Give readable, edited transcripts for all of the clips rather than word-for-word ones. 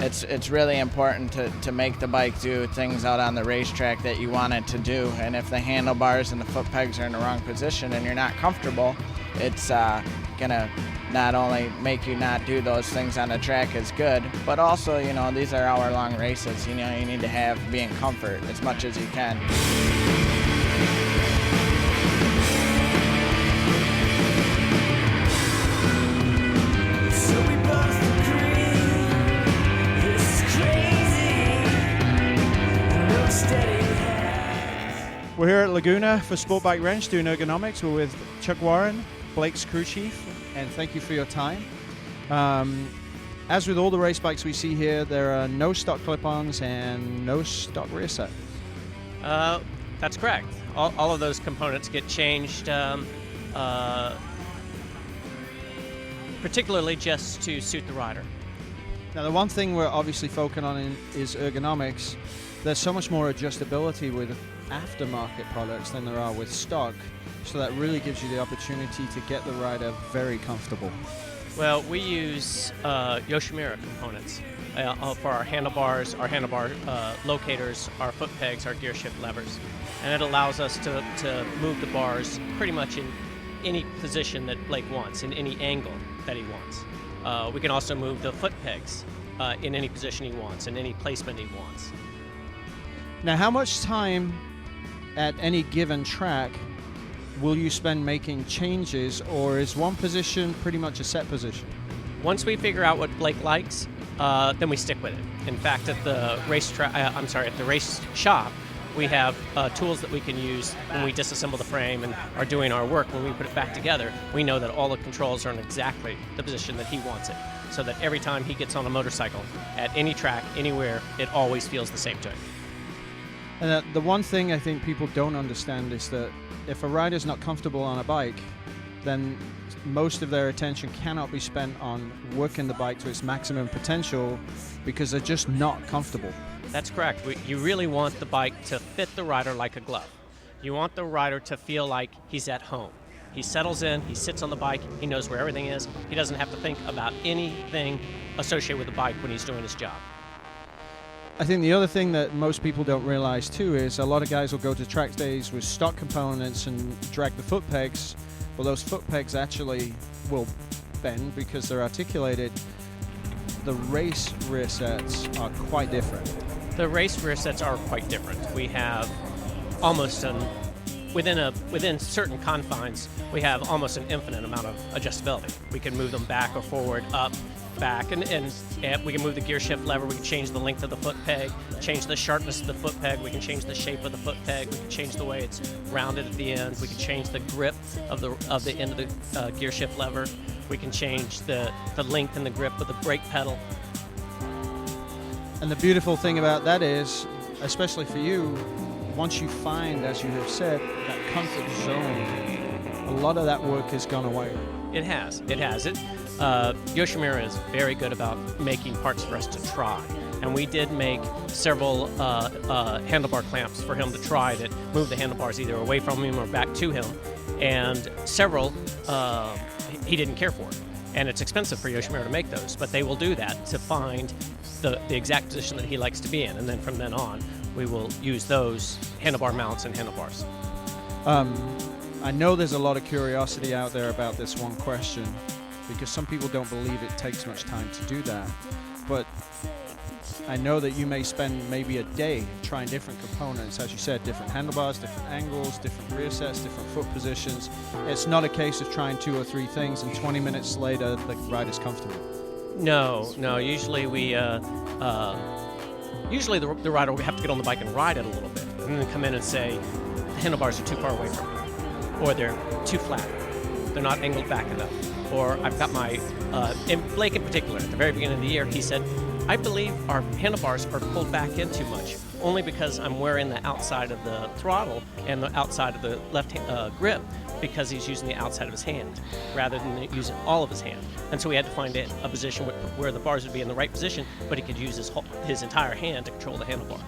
it's really important to make the bike do things out on the racetrack that you want it to do. And if the handlebars and the foot pegs are in the wrong position and you're not comfortable, it's gonna not only make you not do those things on the track as good, but also, you know, these are hour-long races. You know, you need to be in comfort as much as you can. We're here at Laguna for Sport Bike Wrench doing ergonomics. We're with Chuck Warren, Blake's crew chief, and thank you for your time. As with all the race bikes we see here, there are no stock clip-ons and no stock rear set. That's correct. All of those components get changed, particularly just to suit the rider. Now, the one thing we're obviously focusing on is ergonomics. There's so much more adjustability with aftermarket products than there are with stock, so that really gives you the opportunity to get the rider very comfortable. Well, we use Yoshimura components for our handlebars, our handlebar locators, our foot pegs, our gear shift levers, and it allows us to move the bars pretty much in any position that Blake wants, in any angle that he wants. We can also move the foot pegs in any position he wants, in any placement he wants. Now, how much time at any given track will you spend making changes, or is one position pretty much a set position? Once we figure out what Blake likes, then we stick with it. In fact, at the race shop, we have tools that we can use when we disassemble the frame and are doing our work. When we put it back together, we know that all the controls are in exactly the position that he wants it, so that every time he gets on a motorcycle at any track, anywhere, it always feels the same to him. And the one thing I think people don't understand is that if a rider's not comfortable on a bike, then most of their attention cannot be spent on working the bike to its maximum potential because they're just not comfortable. That's correct. You really want the bike to fit the rider like a glove. You want the rider to feel like he's at home. He settles in, he sits on the bike, he knows where everything is. He doesn't have to think about anything associated with the bike when he's doing his job. I think the other thing that most people don't realize too is a lot of guys will go to track days with stock components and drag the foot pegs. Well, those foot pegs actually will bend because they're articulated. The race rear sets are quite different. The race rear sets are quite different. We have almost within certain confines, we have almost an infinite amount of adjustability. We can move them back or forward, up, back, and we can move the gear shift lever. We can change the length of the foot peg, change the sharpness of the foot peg. We can change the shape of the foot peg. We can change the way it's rounded at the end. We can change the grip of the end of the gear shift lever. We can change the length and the grip of the brake pedal. And the beautiful thing about that is, especially for you, once you find, as you have said, that comfort zone, a lot of that work has gone away. It has. Yoshimura is very good about making parts for us to try. And we did make several handlebar clamps for him to try that move the handlebars either away from him or back to him. And several he didn't care for. And it's expensive for Yoshimura to make those, but they will do that to find the exact position that he likes to be in. And then from then on, we will use those handlebar mounts and handlebars. I know there's a lot of curiosity out there about this one question, because some people don't believe it takes much time to do that. But I know that you may spend maybe a day trying different components, as you said, different handlebars, different angles, different rear sets, different foot positions. It's not a case of trying 2 or 3 things and 20 minutes later the rider's comfortable. No. Usually the rider will have to get on the bike and ride it a little bit, and then come in and say the handlebars are too far away from me, or they're too flat, they're not angled back enough, or I've got my, and Blake in particular, at the very beginning of the year, he said, I believe our handlebars are pulled back in too much, only because I'm wearing the outside of the throttle and the outside of the left grip, because he's using the outside of his hand rather than using all of his hand. And so we had to find a position where the bars would be in the right position, but he could use his entire hand to control the handlebar.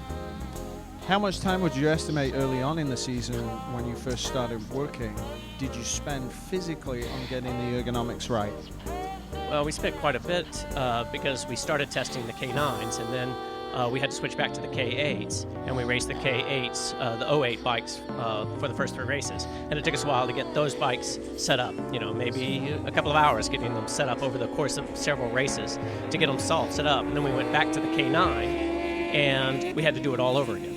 How much time would you estimate early on in the season when you first started working did you spend physically on getting the ergonomics right? Well, we spent quite a bit because we started testing the K9s, and then we had to switch back to the K8s, and we raced the K8s, the 08 bikes, for the first 3 races. And it took us a while to get those bikes set up, maybe a couple of hours getting them set up over the course of several races to get them all set up. And then we went back to the K9, and we had to do it all over again.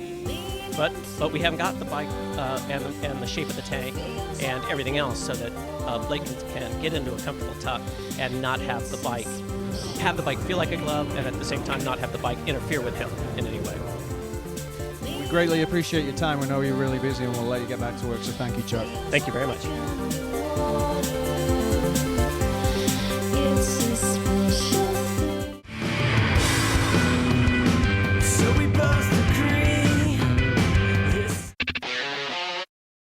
But we haven't got the bike and the shape of the tank and everything else so that Blake can get into a comfortable tuck and not have the bike feel like a glove, and at the same time not have the bike interfere with him in any way. We greatly appreciate your time. We know you're really busy, and we'll let you get back to work, so thank you, Chuck. Thank you very much.